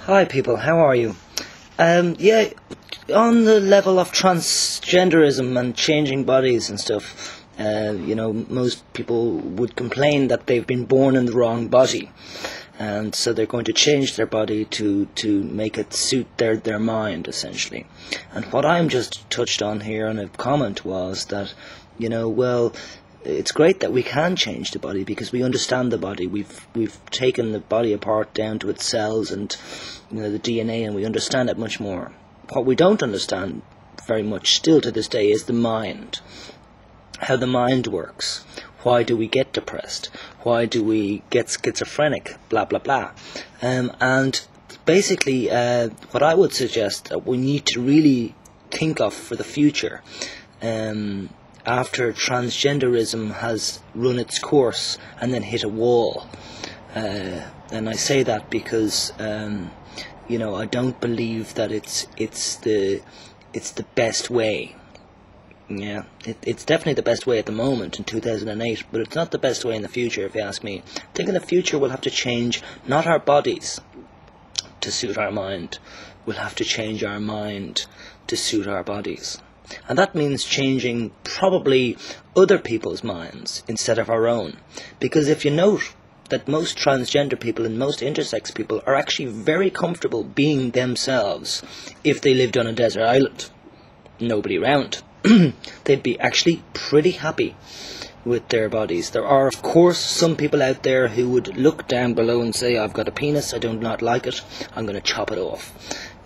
Hi people, how are you? Yeah, on the level of transgenderism and changing bodies and stuff, most people would complain that they've been born in the wrong body, and so they're going to change their body to make it suit their mind, essentially. And what I'm just touched on here in a comment was that, it's great that we can change the body because we understand the body. We've taken the body apart down to its cells and the DNA, and we understand it much more. What we don't understand very much still to this day is the mind, how the mind works. Why do we get depressed? Why do we get schizophrenic? Blah blah blah. And basically, what I would suggest that we need to really think of for the future. After transgenderism has run its course and then hit a wall. And I say that because, I don't believe that it's the best way. Yeah, it's definitely the best way at the moment in 2008, but it's not the best way in the future, if you ask me. I think in the future we'll have to change not our bodies to suit our mind. We'll have to change our mind to suit our bodies. And that means changing probably other people's minds instead of our own. Because if you note that most transgender people and most intersex people are actually very comfortable being themselves if they lived on a desert island. Nobody around. They'd be actually pretty happy with their bodies. There are, of course, some people out there who would look down below and say, I've got a penis, I do not like it, I'm going to chop it off.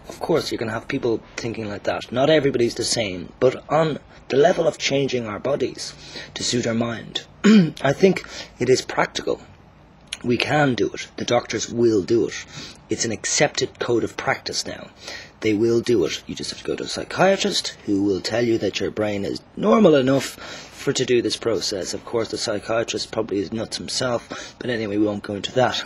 Of course, you're going to have people thinking like that. Not everybody's the same. But on the level of changing our bodies to suit our mind, I think it is practical. We can do it. The doctors will do it. It's an accepted code of practice now. They will do it. You just have to go to a psychiatrist who will tell you that your brain is normal enough to do this process. Of course, the psychiatrist probably is nuts himself. But anyway, we won't go into that.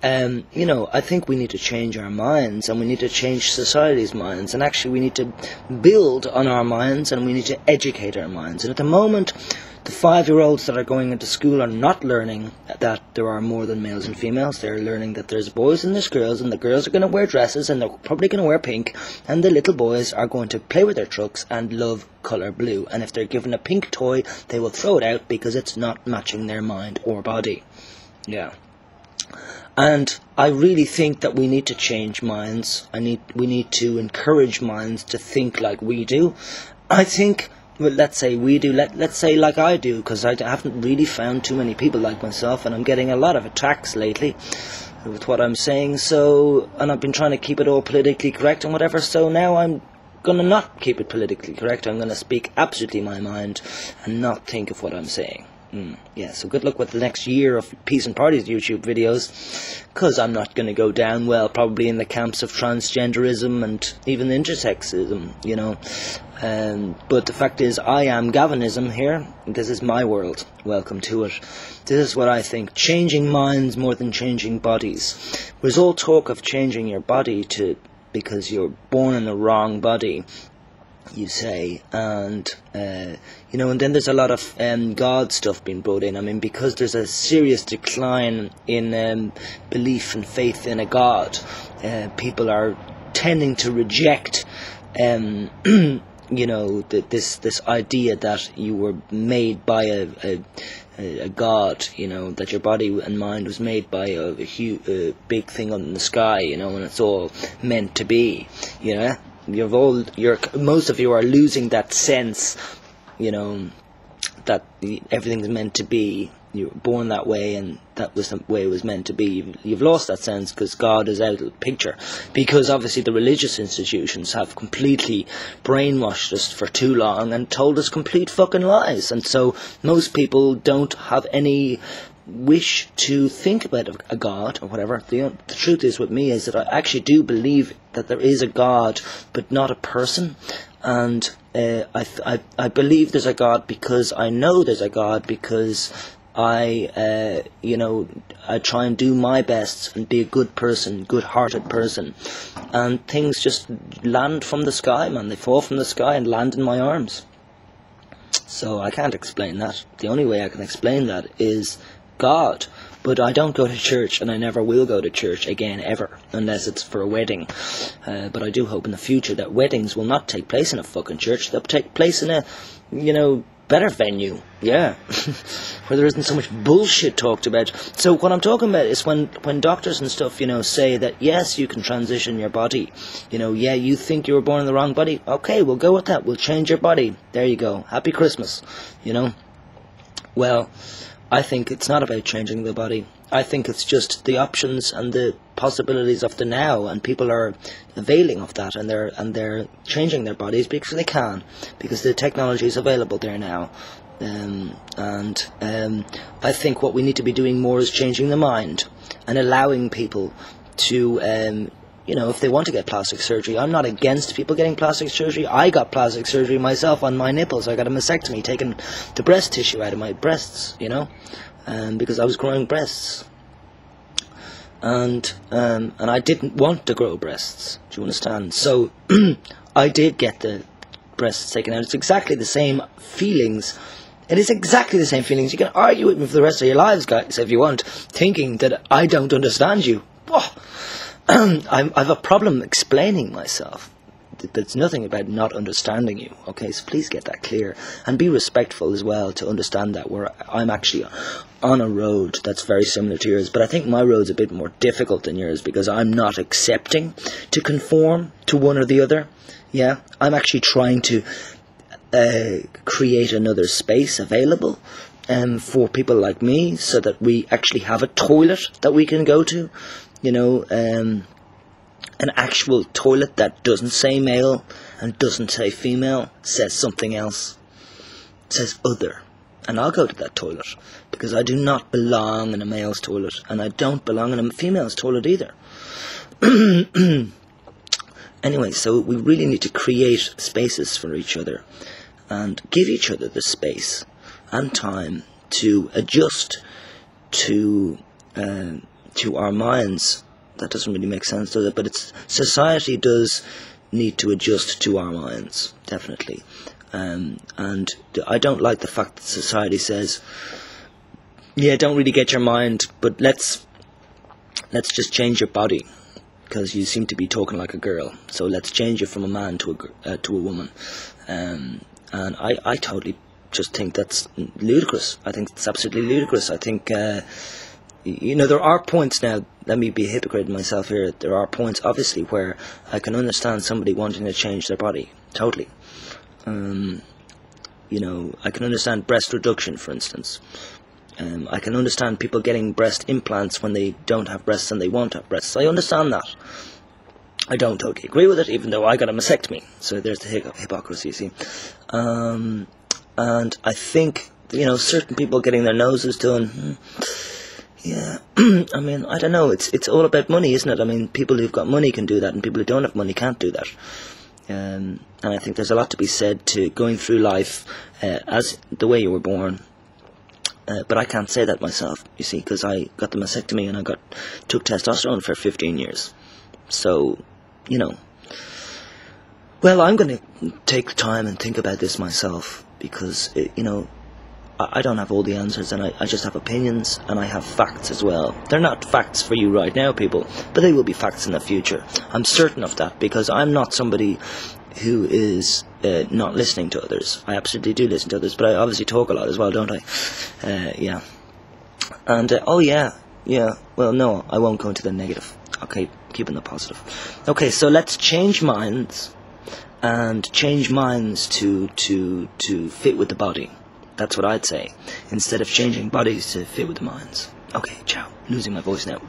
I think we need to change our minds, and we need to change society's minds, and actually we need to build on our minds, and we need to educate our minds. And at the moment, the 5-year-olds that are going into school are not learning that there are more than males and females. They're learning that there's boys and there's girls, and the girls are going to wear dresses, and they're probably going to wear pink, and the little boys are going to play with their trucks and love colour blue. And if they're given a pink toy, they will throw it out because it's not matching their mind or body. Yeah. And I really think that we need to change minds. We need to encourage minds to think like we do. I think, well, let's say we do, let's say like I do, because I haven't really found too many people like myself, and I'm getting a lot of attacks lately with what I'm saying, and I've been trying to keep it all politically correct and whatever, so now I'm going to not keep it politically correct. I'm going to speak absolutely my mind and not think of what I'm saying. Yeah, so good luck with the next year of Peace and Parties YouTube videos, because I'm not going to go down well probably in the camps of transgenderism and even intersexism, but the fact is I am Gavinism here. This is my world. Welcome to it. This is what I think. Changing minds more than changing bodies. There's all talk of changing your body because you're born in the wrong body, you say, and and then there's a lot of God stuff being brought in. I mean, because there's a serious decline in belief and faith in a God, people are tending to reject this idea that you were made by a God, that your body and mind was made by a big thing in the sky, and it's all meant to be, most of you are losing that sense, that everything's meant to be. You were born that way, and that was the way it was meant to be. You've lost that sense because God is out of the picture. Because obviously the religious institutions have completely brainwashed us for too long and told us complete fucking lies. And so most people don't have any wish to think about a God or whatever. The truth is with me is that I actually do believe that there is a God, but not a person. And I believe there's a God because I know there's a God, because I try and do my best and be a good person, good-hearted person, and things just land from the sky, man. They fall from the sky and land in my arms. So I can't explain that. The only way I can explain that is God. But I don't go to church, and I never will go to church again, ever, unless it's for a wedding. But I do hope in the future that weddings will not take place in a fucking church. They'll take place in a, better venue, yeah, where there isn't so much bullshit talked about. So what I'm talking about is when doctors and stuff, say that, yes, you can transition your body. Yeah, you think you were born in the wrong body. Okay, we'll go with that. We'll change your body. There you go. Happy Christmas, Well, I think it's not about changing the body. I think it's just the options and the possibilities of the now, and people are availing of that, and they're changing their bodies because they can, because the technology is available there now. I think what we need to be doing more is changing the mind and allowing people to, if they want to get plastic surgery. I'm not against people getting plastic surgery. I got plastic surgery myself on my nipples. I got a mastectomy, taking the breast tissue out of my breasts, because I was growing breasts. And I didn't want to grow breasts. Do you understand? So I did get the breasts taken out. It's exactly the same feelings. It is exactly the same feelings. You can argue with me for the rest of your lives, guys, if you want, thinking that I don't understand you. I've a problem explaining myself. There's nothing about not understanding you, okay? So please get that clear. And be respectful as well to understand that where I'm actually on a road that's very similar to yours. But I think my road's a bit more difficult than yours because I'm not accepting to conform to one or the other. Yeah, I'm actually trying to create another space available for people like me so that we actually have a toilet that we can go to. An actual toilet that doesn't say male and doesn't say female, says something else. It says other. And I'll go to that toilet because I do not belong in a male's toilet, and I don't belong in a female's toilet either. Anyway, so we really need to create spaces for each other and give each other the space and time to adjust to our minds. That doesn't really make sense, does it? But society does need to adjust to our minds, definitely. And I don't like the fact that society says, yeah, don't really get your mind, but let's just change your body because you seem to be talking like a girl. So let's change you from a man to a woman. And I totally just think that's ludicrous. I think it's absolutely ludicrous. I think there are points now. Let me be a hypocrite myself here. There are points, obviously, where I can understand somebody wanting to change their body. Totally. I can understand breast reduction, for instance. I can understand people getting breast implants when they don't have breasts and they won't have breasts. I understand that. I don't totally agree with it, even though I got a mastectomy. So there's the hypocrisy, you see. And I think, certain people getting their noses done... Yeah, I mean, I don't know, it's all about money, isn't it? I mean, people who've got money can do that, and people who don't have money can't do that. And I think there's a lot to be said to going through life as the way you were born. But I can't say that myself, you see, because I got the mastectomy and I took testosterone for 15 years. So, well, I'm going to take the time and think about this myself, because, I don't have all the answers, and I just have opinions, and I have facts as well. They're not facts for you right now, people, but they will be facts in the future. I'm certain of that, because I'm not somebody who is not listening to others. I absolutely do listen to others, but I obviously talk a lot as well, don't I? Yeah. And, well, no, I won't go into the negative. Okay, keeping the positive. Okay, so let's change minds, and change minds to fit with the body. That's what I'd say, instead of changing bodies to fit with the minds. Okay, ciao. Losing my voice now.